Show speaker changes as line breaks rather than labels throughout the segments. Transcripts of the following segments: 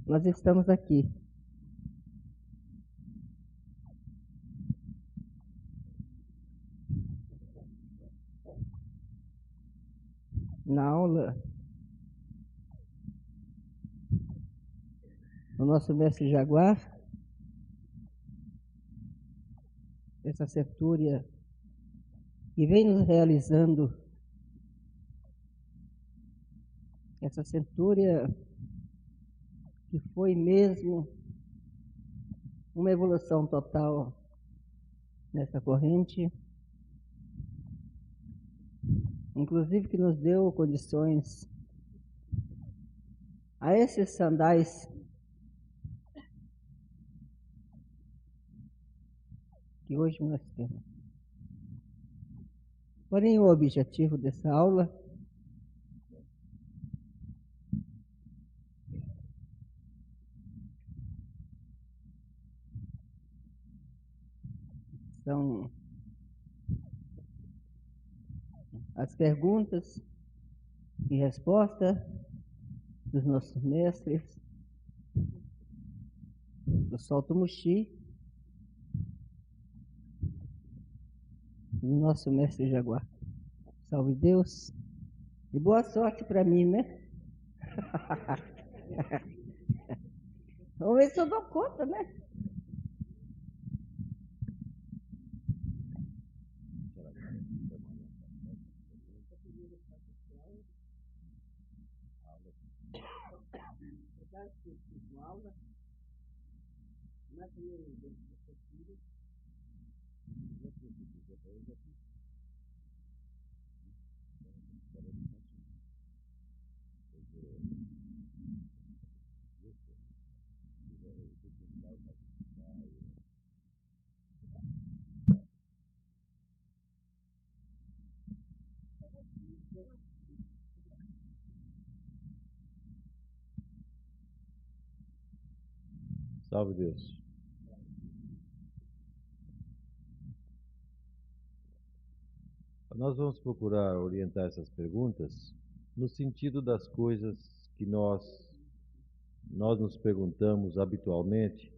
Nós estamos aqui na aula do nosso mestre Jaguar, essa centúria que vem nos realizando, essa centúria que foi mesmo uma evolução total nessa corrente, inclusive que nos deu condições a esses sandais que hoje nós temos. Porém, o objetivo dessa aula são as perguntas e respostas dos nossos mestres, do Solto Muxi, do nosso mestre Jaguar. Salve Deus e boa sorte para mim, né? Vamos ver se eu dou conta, né?
Salve Deus. Nós vamos procurar orientar essas perguntas no sentido das coisas que nós nos perguntamos habitualmente,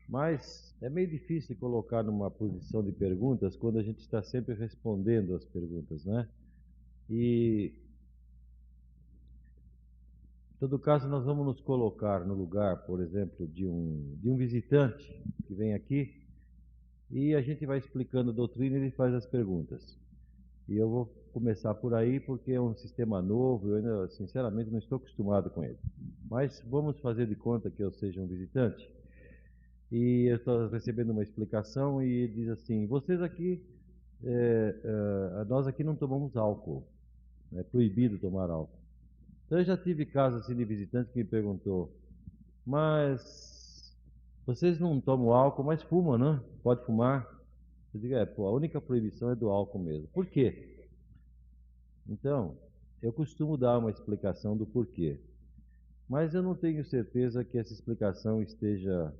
mas é meio difícil colocar numa posição de perguntas quando a gente está sempre respondendo as perguntas, né? E, em todo caso, nós vamos nos colocar no lugar, por exemplo, de um visitante que vem aqui e a gente vai explicando a doutrina e ele faz as perguntas. E eu vou começar por aí porque é um sistema novo, eu ainda, sinceramente, não estou acostumado com ele. Mas vamos fazer de conta que eu seja um visitante. E eu estou recebendo uma explicação e ele diz assim, vocês aqui, nós aqui não tomamos álcool, é proibido tomar álcool. Então eu já tive casos assim de visitantes que me perguntou, mas vocês não tomam álcool, mas fumam, né? Pode fumar? Eu digo, pô, a única proibição é do álcool mesmo. Por quê? Então, eu costumo dar uma explicação do porquê, mas eu não tenho certeza que essa explicação esteja,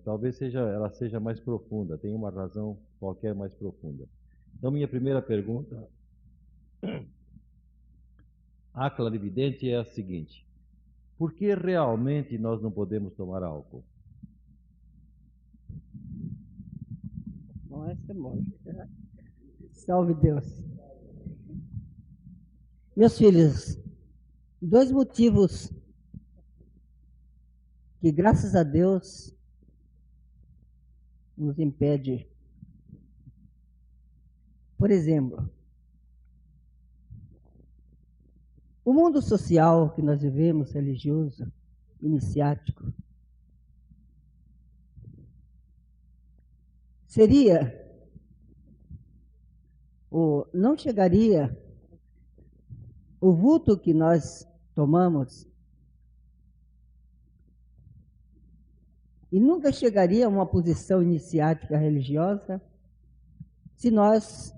talvez ela seja mais profunda, tem uma razão qualquer mais profunda. Então, minha primeira pergunta à clarividente é a seguinte: por que realmente nós não podemos tomar álcool?
Bom, essa é mole. Salve Deus. Meus filhos, dois motivos que, graças a Deus, nos impede. Por exemplo, o mundo social que nós vivemos, religioso, iniciático, não chegaria o vulto que nós tomamos e nunca chegaria a uma posição iniciática religiosa se nós,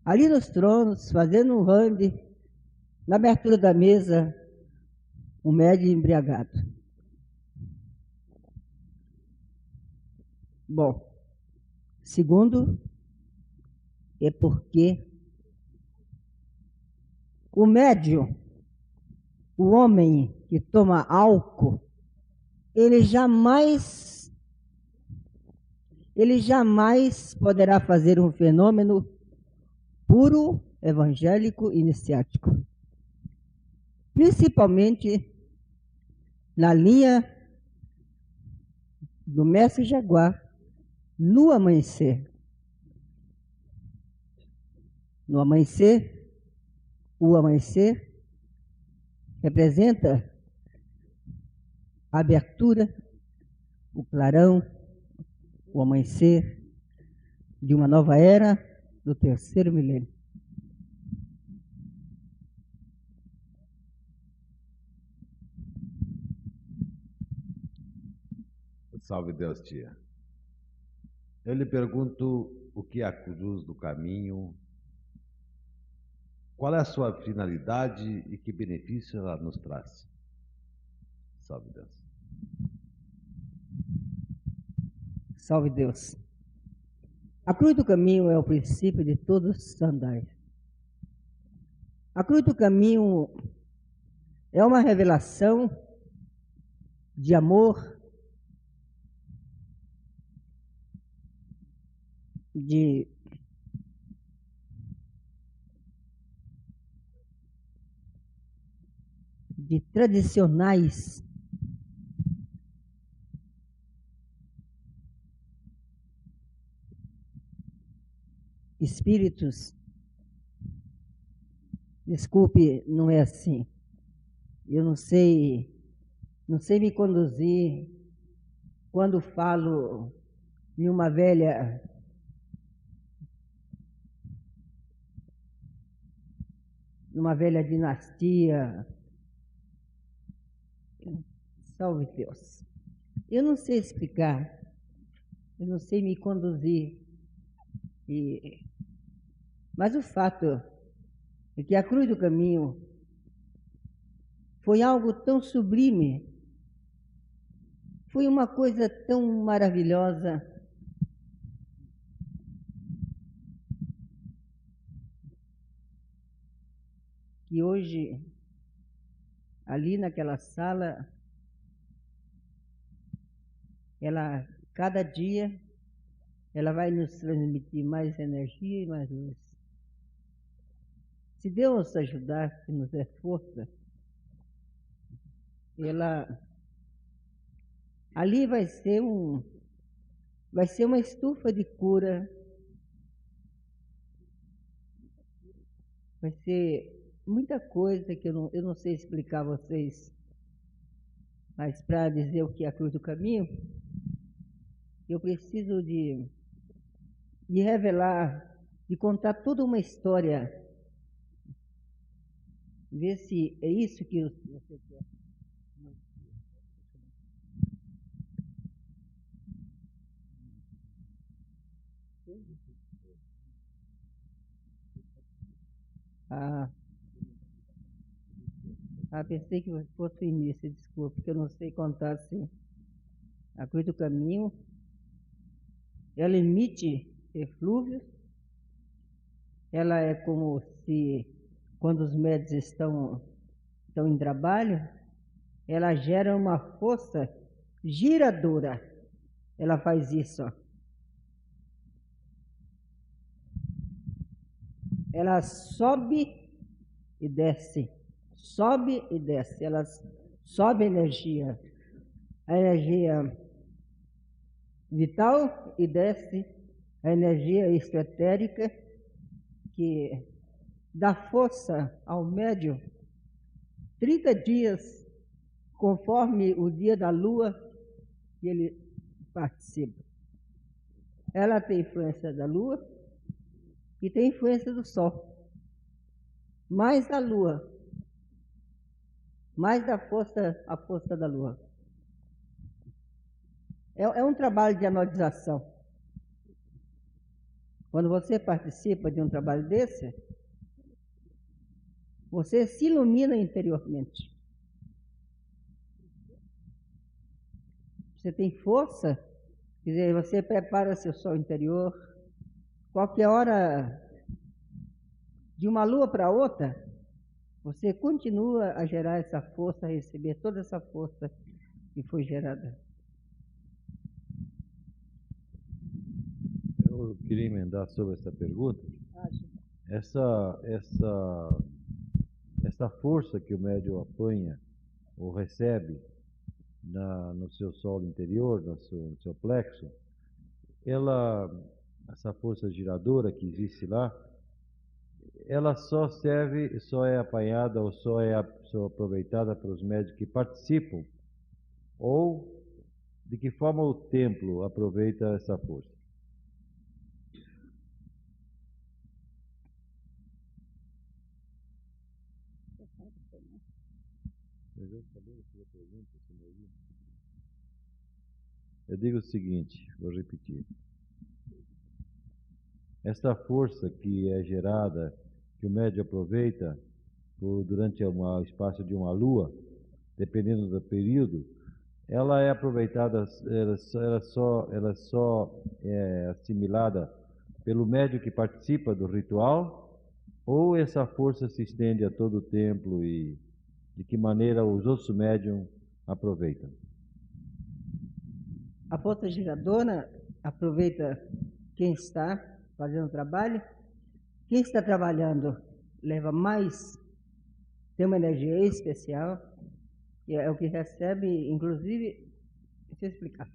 ali nos tronos, fazendo um rande, na abertura da mesa, um médio embriagado. Bom, segundo, é porque o médium o homem que toma álcool, ele jamais poderá fazer um fenômeno puro, evangélico, iniciático. Principalmente na linha do mestre Jaguar, no amanhecer. No amanhecer, o amanhecer representa a abertura, o clarão, o amanhecer de uma nova era do terceiro milênio.
Salve Deus, tia. Eu lhe pergunto o que é a cruz do caminho, qual é a sua finalidade e que benefício ela nos traz. Salve Deus.
Salve Deus. A cruz do caminho é o princípio de todos os andares. A cruz do caminho é uma revelação de amor, de tradicionais espíritos. Desculpe, não é assim. Eu não sei me conduzir quando falo em uma velha dinastia. Salve Deus. Eu não sei explicar, eu não sei me conduzir. Mas o fato é que a cruz do caminho foi algo tão sublime, foi uma coisa tão maravilhosa, que hoje, ali naquela sala, cada dia, ela vai nos transmitir mais energia e mais luz. Se Deus ajudar, se nos der força, ali vai ser uma estufa de cura, vai ser muita coisa que eu não sei explicar a vocês, mas para dizer o que é a cruz do caminho, eu preciso de revelar, de contar toda uma história. Ver se é isso que você quer. Pensei que fosse o início, desculpa, porque eu não sei contar assim. A cruz do caminho, ela emite eflúvios, ela é como se, quando os médios estão em trabalho, ela gera uma força giradora. Ela faz isso, ó. Ela sobe e desce, sobe e desce. Ela sobe a energia vital, e desce a energia extraetérica, que dá força ao médium 30 dias, conforme o dia da lua que ele participa. Ela tem influência da lua e tem influência do sol. Mais da lua, mais a força da lua. É um trabalho de anodização. Quando você participa de um trabalho desse, você se ilumina interiormente. Você tem força, quer dizer, você prepara seu sol interior. Qualquer hora, de uma lua para outra, Você continua a gerar essa força, a receber toda essa força que foi gerada.
Eu queria emendar sobre essa pergunta. Essa força que o médium apanha ou recebe no seu solo interior, no seu plexo, essa força giradora que existe lá, ela só é apanhada ou só é aproveitada pelos médios que participam, ou de que forma o templo aproveita essa força? Eu digo o seguinte, vou repetir. Esta força que é gerada, que o médium aproveita durante o espaço de uma lua, dependendo do período, ela é aproveitada, ela só é assimilada pelo médium que participa do ritual, ou essa força se estende a todo o templo e de que maneira os outros médiums aproveitam?
A força giradora aproveita quem está fazendo o trabalho. Quem está trabalhando leva mais, tem uma energia especial, que é o que recebe, inclusive, deixa eu explicar.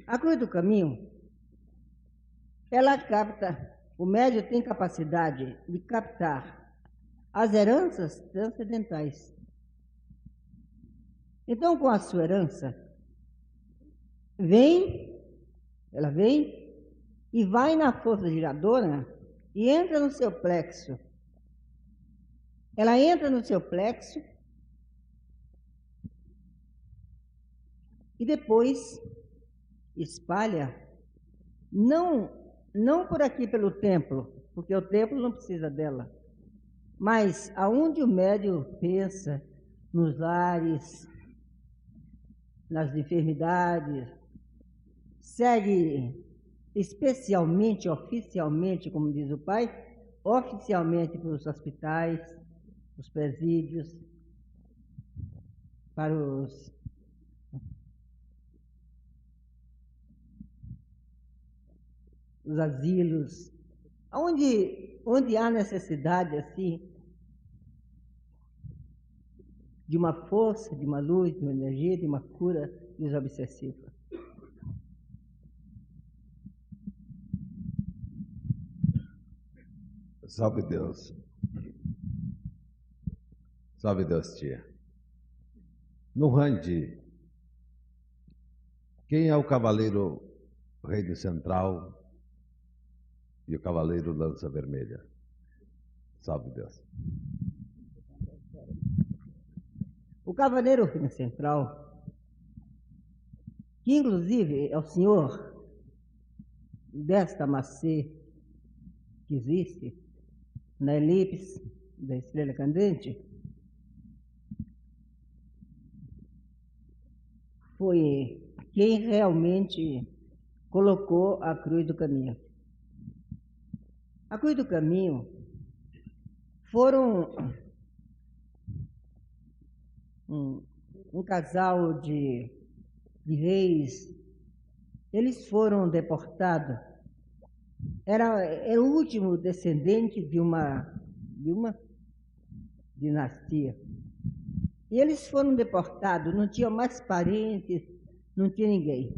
A cruz do caminho, ela capta, o médium tem capacidade de captar as heranças transcendentais. Então, com a sua herança, ela vem e vai na força giradora e entra no seu plexo. Ela entra no seu plexo e depois espalha, não por aqui pelo templo, porque o templo não precisa dela, mas aonde o médium pensa, nos lares, nas enfermidades, segue especialmente, oficialmente, como diz o pai, oficialmente para os hospitais, os presídios, para os asilos, onde há necessidade assim de uma força, de uma luz, de uma energia, de uma cura desobsessiva.
Salve Deus. Salve Deus, tia. No Randi, quem é o cavaleiro Reino Central e o cavaleiro Lança Vermelha? Salve Deus.
O cavaleiro Reino Central, que inclusive é o senhor desta macê que existe na elipse da estrela candente, foi quem realmente colocou a cruz do caminho. A cruz do caminho foram um casal de reis. Eles foram deportados. Era o último descendente de uma dinastia. E eles foram deportados, não tinham mais parentes, não tinha ninguém.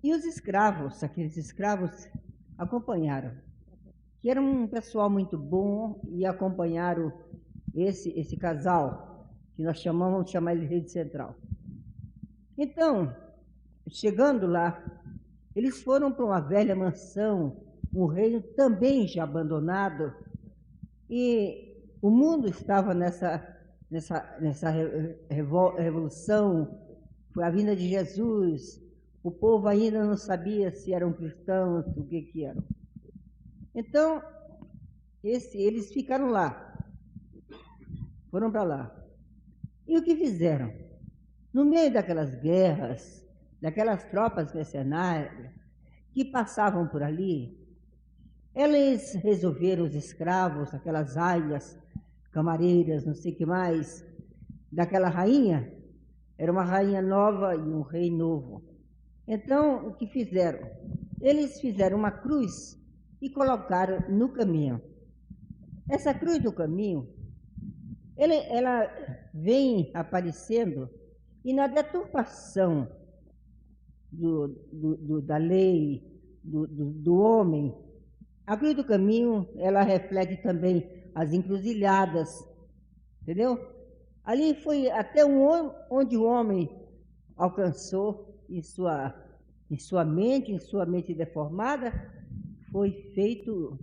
E os escravos, aqueles escravos, acompanharam, que era um pessoal muito bom, e acompanharam esse casal, que nós vamos chamar ele de Rei Central. Então, chegando lá, eles foram para uma velha mansão, um reino também já abandonado, e o mundo estava nessa revolução, foi a vinda de Jesus, o povo ainda não sabia se eram cristãos, o que eram. Então, eles ficaram lá, foram para lá. E o que fizeram? No meio daquelas guerras, daquelas tropas mercenárias que passavam por ali, eles resolveram, os escravos, aquelas aias, camareiras, não sei o que mais, daquela rainha. Era uma rainha nova e um rei novo. Então, o que fizeram? Eles fizeram uma cruz e colocaram no caminho. Essa cruz do caminho, ela vem aparecendo e na deturpação da lei, do homem, a cruz do caminho, ela reflete também as encruzilhadas, entendeu? Ali foi até onde o homem alcançou em sua mente deformada, foi feito,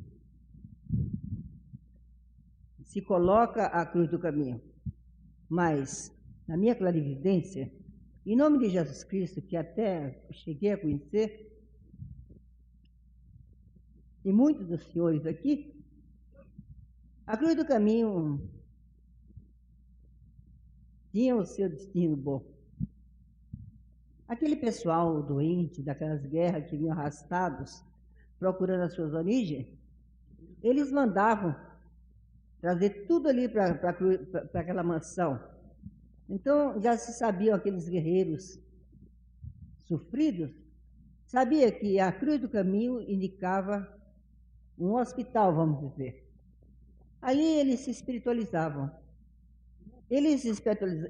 se coloca a cruz do caminho. Mas, na minha clarividência, em nome de Jesus Cristo, que até cheguei a conhecer, e muitos dos senhores aqui, a cruz do caminho tinha o seu destino bom. Aquele pessoal doente, daquelas guerras que vinham arrastados, procurando as suas origens, eles mandavam trazer tudo ali para aquela mansão. Então, já se sabiam aqueles guerreiros sofridos, sabia que a cruz do caminho indicava um hospital, vamos dizer. Ali eles se espiritualizavam. Eles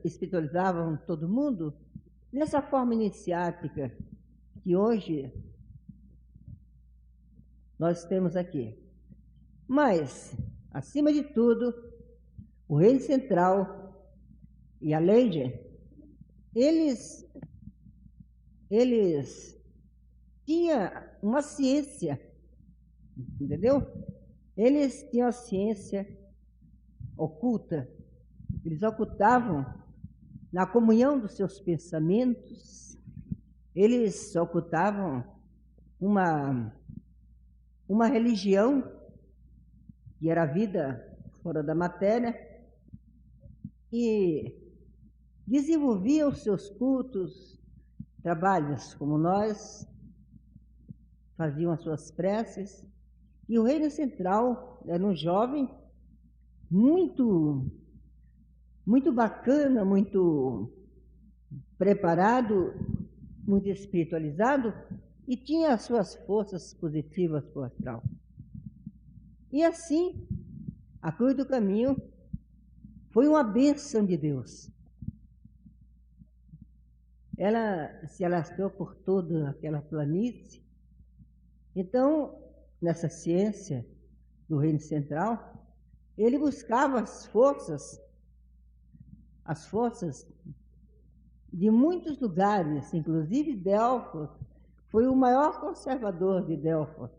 espiritualizavam todo mundo nessa forma iniciática que hoje nós temos aqui. Mas, acima de tudo, o reino central e a Lady, eles tinham uma ciência, entendeu? Eles tinham a ciência oculta. Eles ocultavam na comunhão dos seus pensamentos, eles ocultavam uma religião que era a vida fora da matéria e desenvolviam os seus cultos, trabalhos como nós, faziam as suas preces. E o reino central era um jovem muito bacana, muito preparado, muito espiritualizado e tinha as suas forças positivas para o astral. E assim, a cruz do caminho foi uma bênção de Deus. Ela se alastrou por toda aquela planície. Então, nessa ciência do reino central, ele buscava as forças de muitos lugares, inclusive Delfos. Foi o maior conservador de Delfos.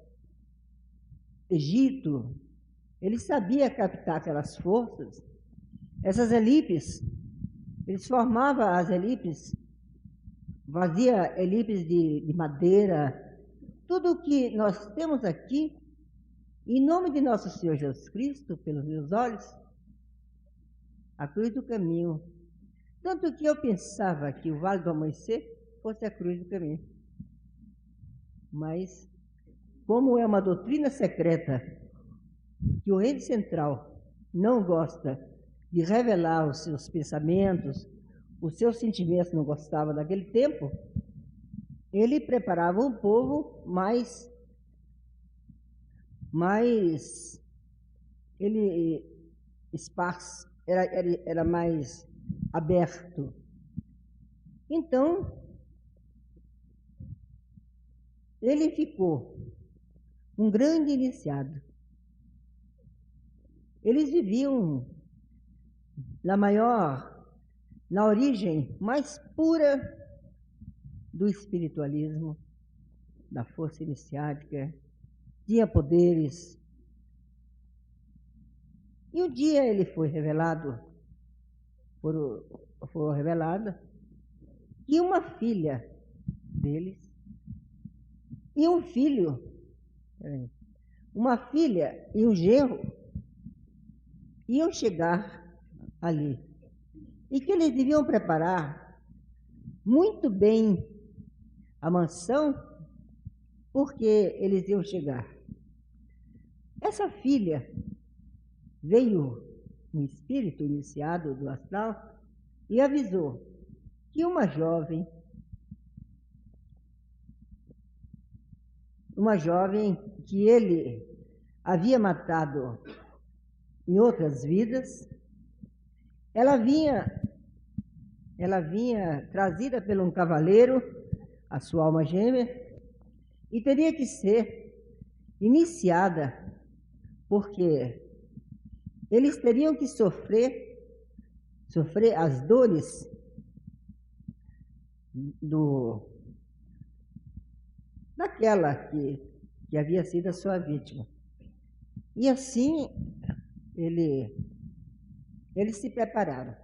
Egito, ele sabia captar aquelas forças. Essas elipses, eles formavam as elipses, fazia elipses de madeira, tudo o que nós temos aqui, em nome de nosso Senhor Jesus Cristo, pelos meus olhos, a cruz do caminho. Tanto que eu pensava que o Vale do Amanhecer fosse a cruz do caminho. Mas, como é uma doutrina secreta, que o reino central não gosta de revelar os seus pensamentos, os seus sentimentos, não gostava naquele tempo, ele preparava um povo mais ele esparso, era mais aberto. Então, ele ficou um grande iniciado. Eles viviam na origem mais pura do espiritualismo, da força iniciática, tinha poderes. E um dia ele foi revelada que uma filha deles e um filho, uma filha e um genro iam chegar ali. E que eles deviam preparar muito bem a mansão, porque eles iam chegar. Essa filha veio um espírito iniciado do astral e avisou que uma jovem que ele havia matado em outras vidas, ela vinha trazida por um cavaleiro, a sua alma gêmea, e teria que ser iniciada, porque eles teriam que sofrer as dores daquela que havia sido a sua vítima. E assim eles se prepararam.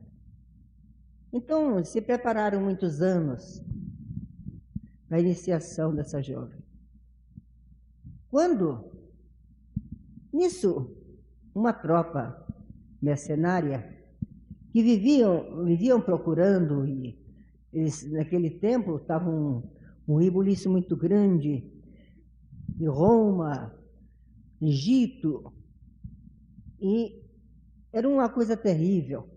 Então, se prepararam muitos anos para a iniciação dessa jovem. Quando, nisso, uma tropa mercenária que viviam procurando, e eles, naquele tempo, estavam um rebuliço muito grande em Roma, Egito, e era uma coisa terrível.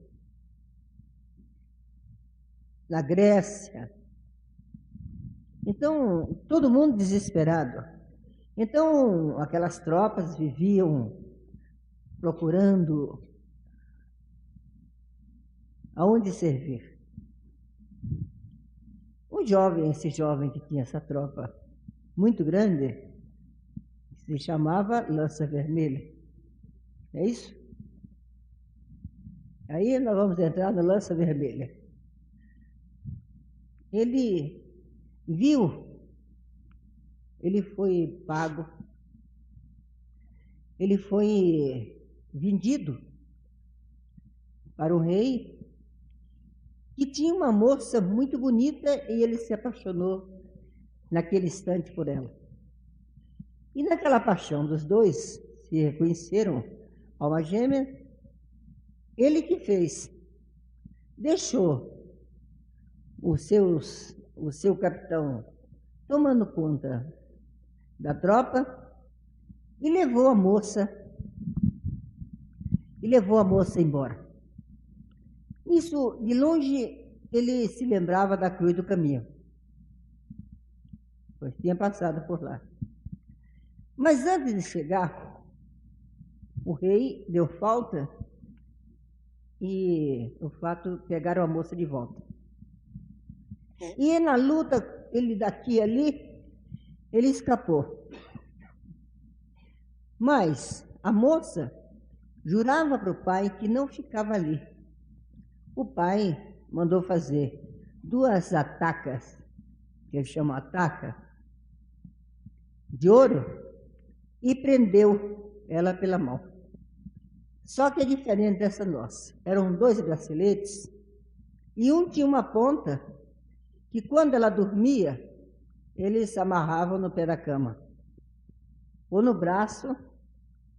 Na Grécia. Então, todo mundo desesperado. Então, aquelas tropas viviam procurando aonde servir. Esse jovem que tinha essa tropa muito grande, se chamava Lança Vermelha. É isso? Aí nós vamos entrar no Lança Vermelha. Ele foi pago, ele foi vendido para um rei que tinha uma moça muito bonita e ele se apaixonou naquele instante por ela. E naquela paixão dos dois se reconheceram, alma gêmea. Ele que fez? Deixou o seu capitão tomando conta da tropa e levou a moça embora. Isso, de longe, ele se lembrava da Cruz do Caminho, pois tinha passado por lá. Mas antes de chegar, o rei deu falta e o fato pegaram a moça de volta. E na luta, ele daqui e ali, ele escapou. Mas a moça jurava para o pai que não ficava ali. O pai mandou fazer 2 atacas, que eles chamam ataca, de ouro, e prendeu ela pela mão. Só que é diferente dessa nossa. Eram 2 braceletes e um tinha uma ponta que quando ela dormia, eles amarravam no pé da cama, ou no braço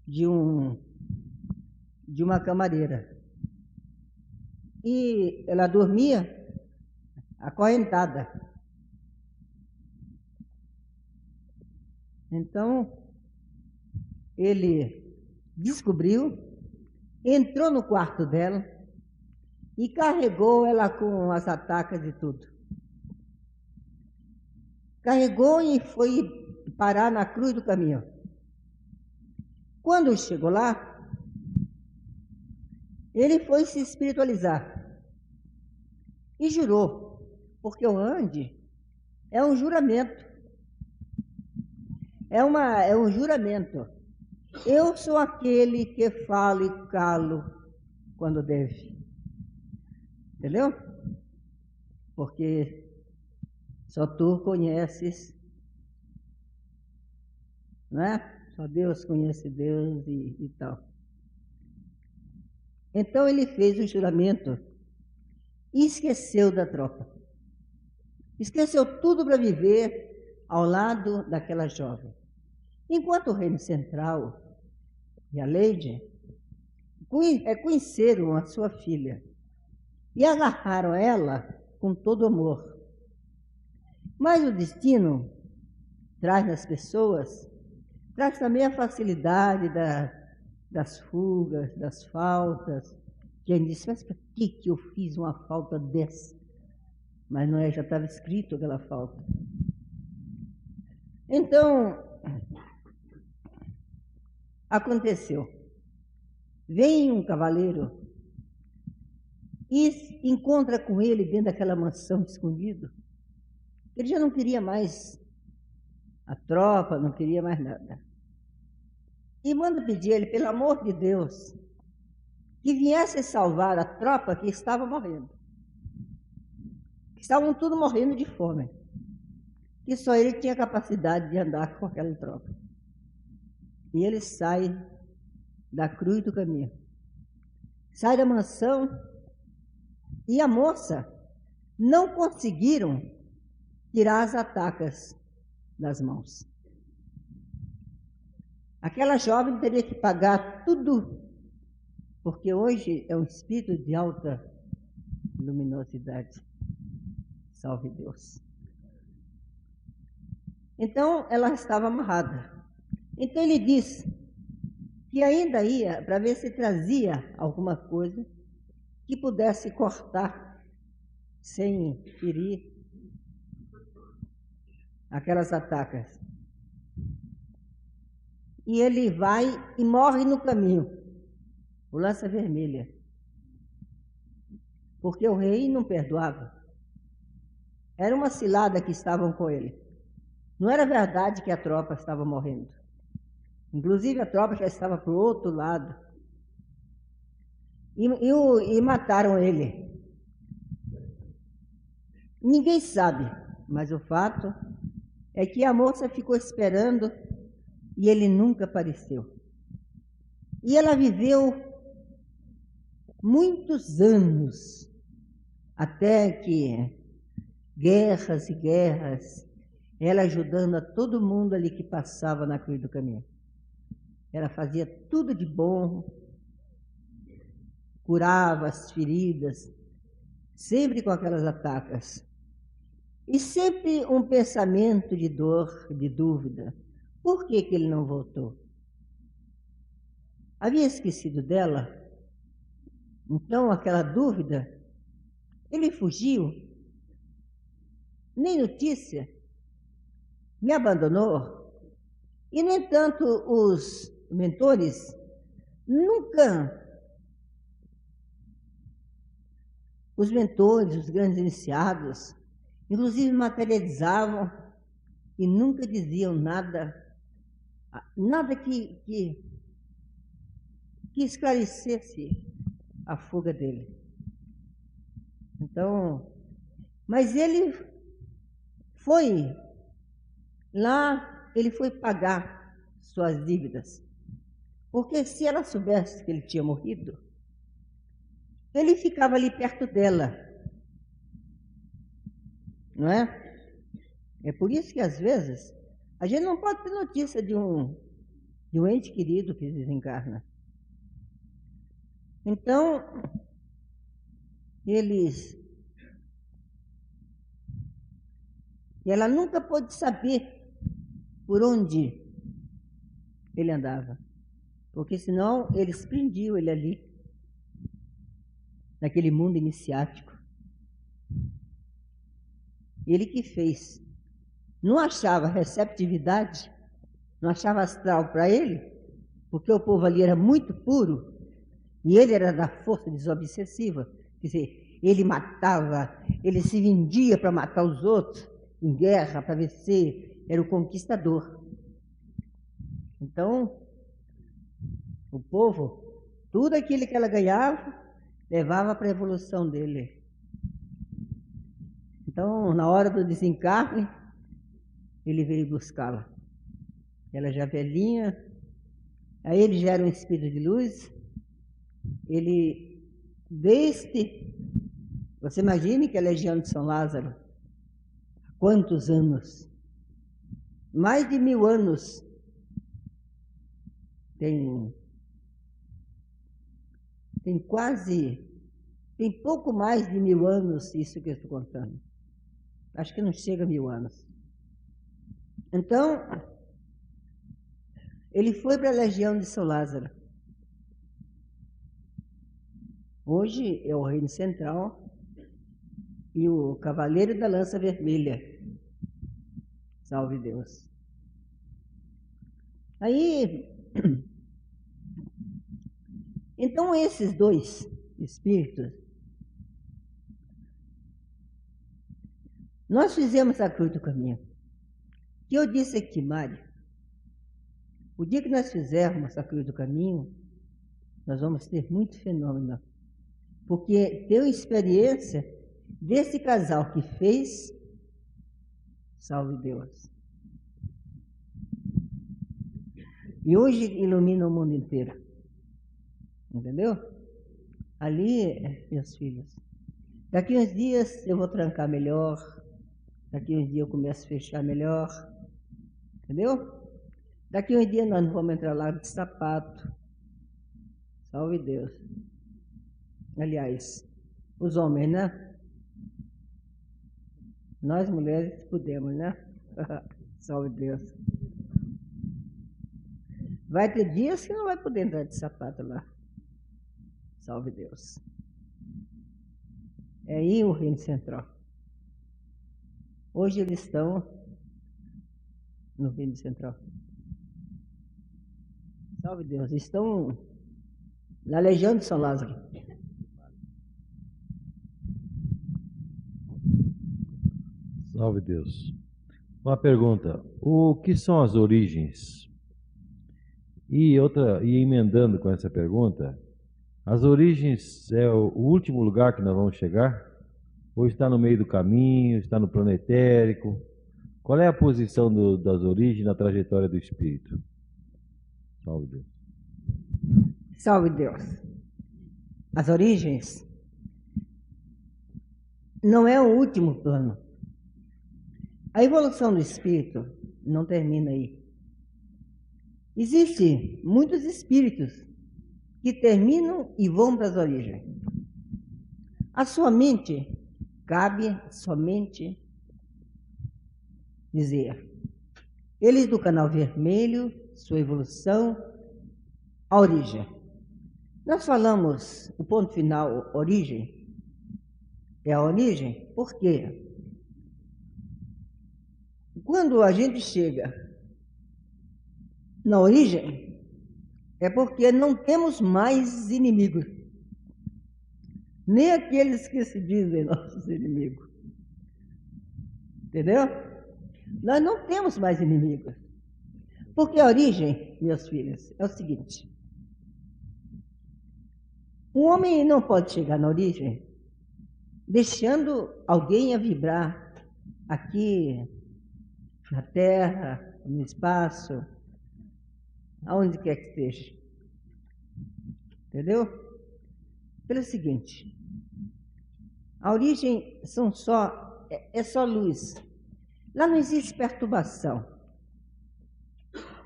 de uma camareira. E ela dormia acorrentada. Então, ele descobriu, entrou no quarto dela e carregou ela com as atacas e tudo. Carregou e foi parar na Cruz do Caminho. Quando chegou lá, ele foi se espiritualizar e jurou, porque o Ande é um juramento. É um juramento. Eu sou aquele que falo e calo quando deve. Entendeu? Porque só tu conheces, não é? Só Deus conhece Deus e tal. Então ele fez o juramento e esqueceu da tropa. Esqueceu tudo para viver ao lado daquela jovem. Enquanto o reino central e a Leide conheceram a sua filha e agarraram ela com todo amor. Mas o destino traz nas pessoas, traz também a facilidade das fugas, das faltas, que ele disse, mas para que eu fiz uma falta dessa? Mas não é, já estava escrito aquela falta. Então, aconteceu. Vem um cavaleiro e encontra com ele dentro daquela mansão escondido. Ele já não queria mais a tropa, não queria mais nada. E manda pedir a ele, pelo amor de Deus, que viesse salvar a tropa que estava morrendo. Estavam todos morrendo de fome. E só ele tinha capacidade de andar com aquela tropa. E ele sai da cruz do caminho. Sai da mansão e a moça não conseguiram tirar as atacas das mãos. Aquela jovem teria que pagar tudo, porque hoje é um espírito de alta luminosidade. Salve Deus. Então, ela estava amarrada. Então, ele disse que ainda ia para ver se trazia alguma coisa que pudesse cortar sem ferir aquelas atacas. E ele vai e morre no caminho, o lança vermelha, porque o rei não perdoava. Era uma cilada que estavam com ele. Não era verdade que a tropa estava morrendo. Inclusive a tropa já estava para o outro lado. E mataram ele. Ninguém sabe, mas o fato é que a moça ficou esperando e ele nunca apareceu. E ela viveu muitos anos, até que guerras e guerras, ela ajudando a todo mundo ali que passava na cruz do caminho. Ela fazia tudo de bom, curava as feridas, sempre com aquelas atacas. E sempre um pensamento de dor, de dúvida. Por que ele não voltou? Havia esquecido dela? Então, aquela dúvida, ele fugiu, nem notícia, me abandonou. E, no entanto, os mentores nunca, os mentores, os grandes iniciados, inclusive materializavam e nunca diziam nada que esclarecesse a fuga dele. Então, mas ele foi lá, ele foi pagar suas dívidas. Porque se ela soubesse que ele tinha morrido, ele ficava ali perto dela. Não é? É por isso que, às vezes, a gente não pode ter notícia de um ente querido que desencarna. Então, ela nunca pôde saber por onde ele andava, porque senão eles prendiam ele ali, naquele mundo iniciático. Ele que fez. Não achava receptividade, não achava astral para ele, porque o povo ali era muito puro, e ele era da força desobsessiva. Quer dizer, ele matava, ele se vendia para matar os outros em guerra, para ver se era o conquistador. Então, o povo, tudo aquilo que ela ganhava, levava para a evolução dele. Então, na hora do desencarne, ele veio buscá-la. Ela já velhinha, aí ele já era um espírito de luz. Ele, você imagine que a Legião de São Lázaro, há quantos anos? Mais de 1000 anos. Tem pouco mais de 1000 anos isso que eu estou contando. Acho que não chega a 1000 anos. Então, ele foi para a Legião de São Lázaro. Hoje é o Reino Central e o Cavaleiro da Lança Vermelha. Salve Deus. Aí, então esses dois espíritos, nós fizemos a cruz do caminho. Que eu disse aqui, Mário, o dia que nós fizermos a cruz do caminho, nós vamos ter muito fenômeno. Porque tenho experiência desse casal que fez, salve Deus. E hoje ilumina o mundo inteiro. Entendeu? Ali, meus filhos, daqui uns dias eu vou trancar melhor, daqui uns dias eu começo a fechar melhor, entendeu? Daqui uns dias nós não vamos entrar lá de sapato, salve Deus. Aliás, os homens, né? Nós mulheres podemos, né? Salve Deus. Vai ter dias que não vai poder entrar de sapato lá. Salve Deus. É aí o Reino Central. Hoje eles estão no Reino Central. Salve Deus. Estão na Legião de São Lázaro.
Salve Deus. Uma pergunta: o que são as origens? E emendando com essa pergunta, as origens é o último lugar que nós vamos chegar? Ou está no meio do caminho, está no plano etérico? Qual é a posição das origens na trajetória do espírito? Salve Deus.
Salve Deus. As origens não é o último plano. A evolução do espírito não termina aí. Existem muitos espíritos que terminam e vão para as origens. A sua mente cabe somente dizer: eles do canal vermelho, sua evolução, a origem. Nós falamos o ponto final, origem. É a origem, por quê? Quando a gente chega na origem, é porque não temos mais inimigos. Nem aqueles que se dizem nossos inimigos. Entendeu? Nós não temos mais inimigos. Porque a origem, meus filhos, é o seguinte: o homem não pode chegar na origem deixando alguém a vibrar aqui na Terra, no espaço, aonde quer que esteja. Entendeu? Pelo seguinte: a origem é só luz. Lá não existe perturbação.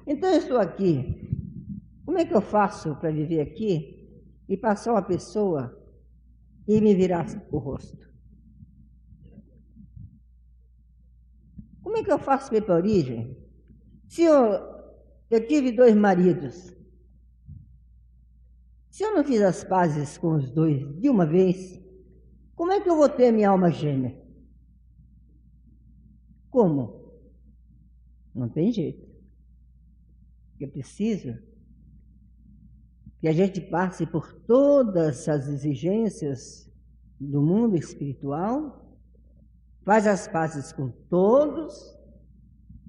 Então eu estou aqui. Como é que eu faço para viver aqui e passar uma pessoa e me virar o rosto? Como é que eu faço para ir para a origem? Se eu tive 2 maridos, se eu não fiz as pazes com os 2 de uma vez, como é que eu vou ter minha alma gêmea? Como? Não tem jeito. É preciso que a gente passe por todas as exigências do mundo espiritual, faz as pazes com todos,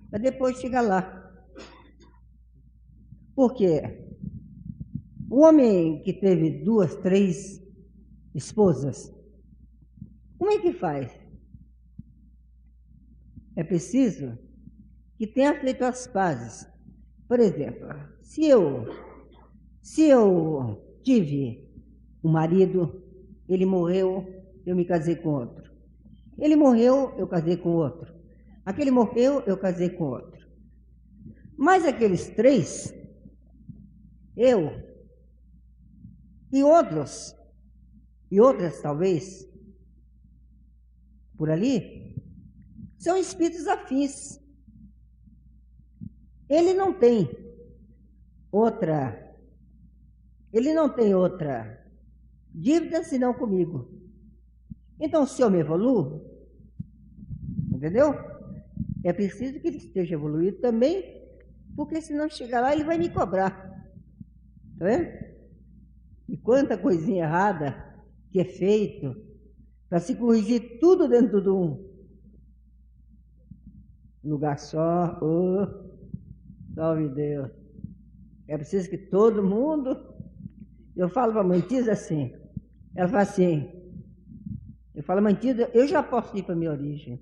para depois chegar lá. Por quê? O homem que teve 2, 3 esposas, como é que faz? É preciso que tenha feito as pazes. Por exemplo, se eu tive um marido, ele morreu, eu me casei com outro. Ele morreu, eu casei com outro. Aquele morreu, eu casei com outro. Mas aqueles 3, eu e outros, e outras talvez, por ali, são espíritos afins. Ele não tem outra dívida senão comigo. Então, se eu me evoluo, entendeu? É preciso que ele esteja evoluído também, porque senão chegar lá ele vai me cobrar. Tá vendo? E quanta coisinha errada que é feito para se corrigir tudo dentro de um lugar só. Oh, salve Deus. É preciso que todo mundo... Eu falo para a mãe Tisa assim, ela fala assim, eu falo, mãe Tisa, eu já posso ir para a minha origem.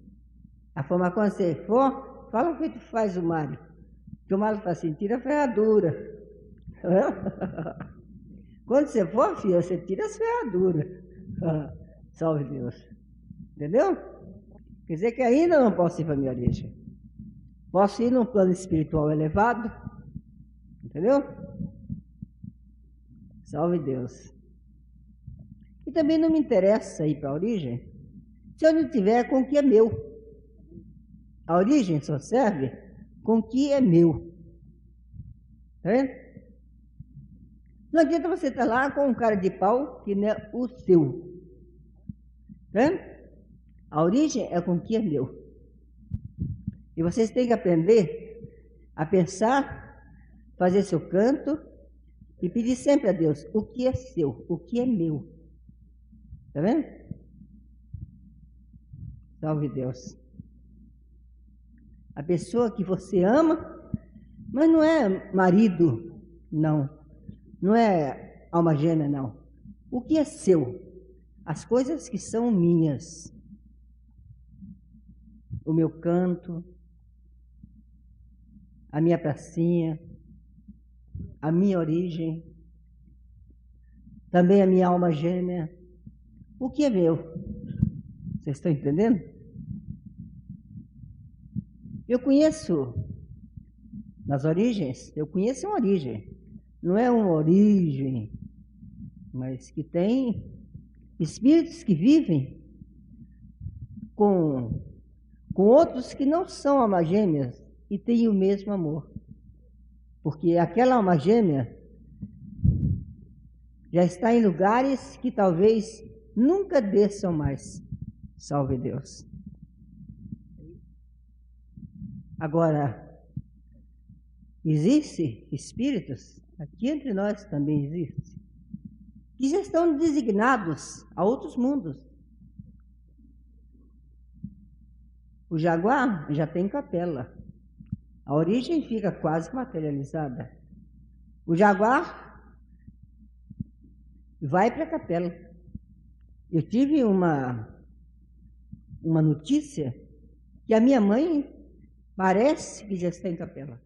A forma quando você for, fala o que tu faz o Mário. Porque o Mário fala assim, tira a ferradura. Quando você for, filha, você tira as ferraduras. Salve Deus. Entendeu? Quer dizer que ainda não posso ir para a minha origem. Posso ir num plano espiritual elevado. Entendeu? Salve Deus. E também não me interessa ir para a origem se eu não tiver com o que é meu. A origem só serve com o que é meu. Tá vendo? Não adianta você estar lá com um cara de pau que não é o seu. Tá vendo? A origem é com o que é meu. E vocês têm que aprender a pensar, fazer seu canto e pedir sempre a Deus o que é seu, o que é meu. Tá vendo? Salve Deus. A pessoa que você ama, mas não é marido, não. Não é alma gêmea, não. O que é seu? As coisas que são minhas. O meu canto, a minha pracinha, a minha origem, também a minha alma gêmea. O que é meu? Vocês estão entendendo? Eu conheço, nas origens, eu conheço uma origem. Não é uma origem, mas que tem espíritos que vivem com outros que não são almas gêmeas e têm o mesmo amor. Porque aquela alma gêmea já está em lugares que talvez nunca desçam mais. Salve Deus. Agora, existem espíritos, aqui entre nós também existe, que já estão designados a outros mundos. O jaguar já tem capela. A origem fica quase materializada. O jaguar vai para a capela. Eu tive uma notícia que a minha mãe parece que já está em capela.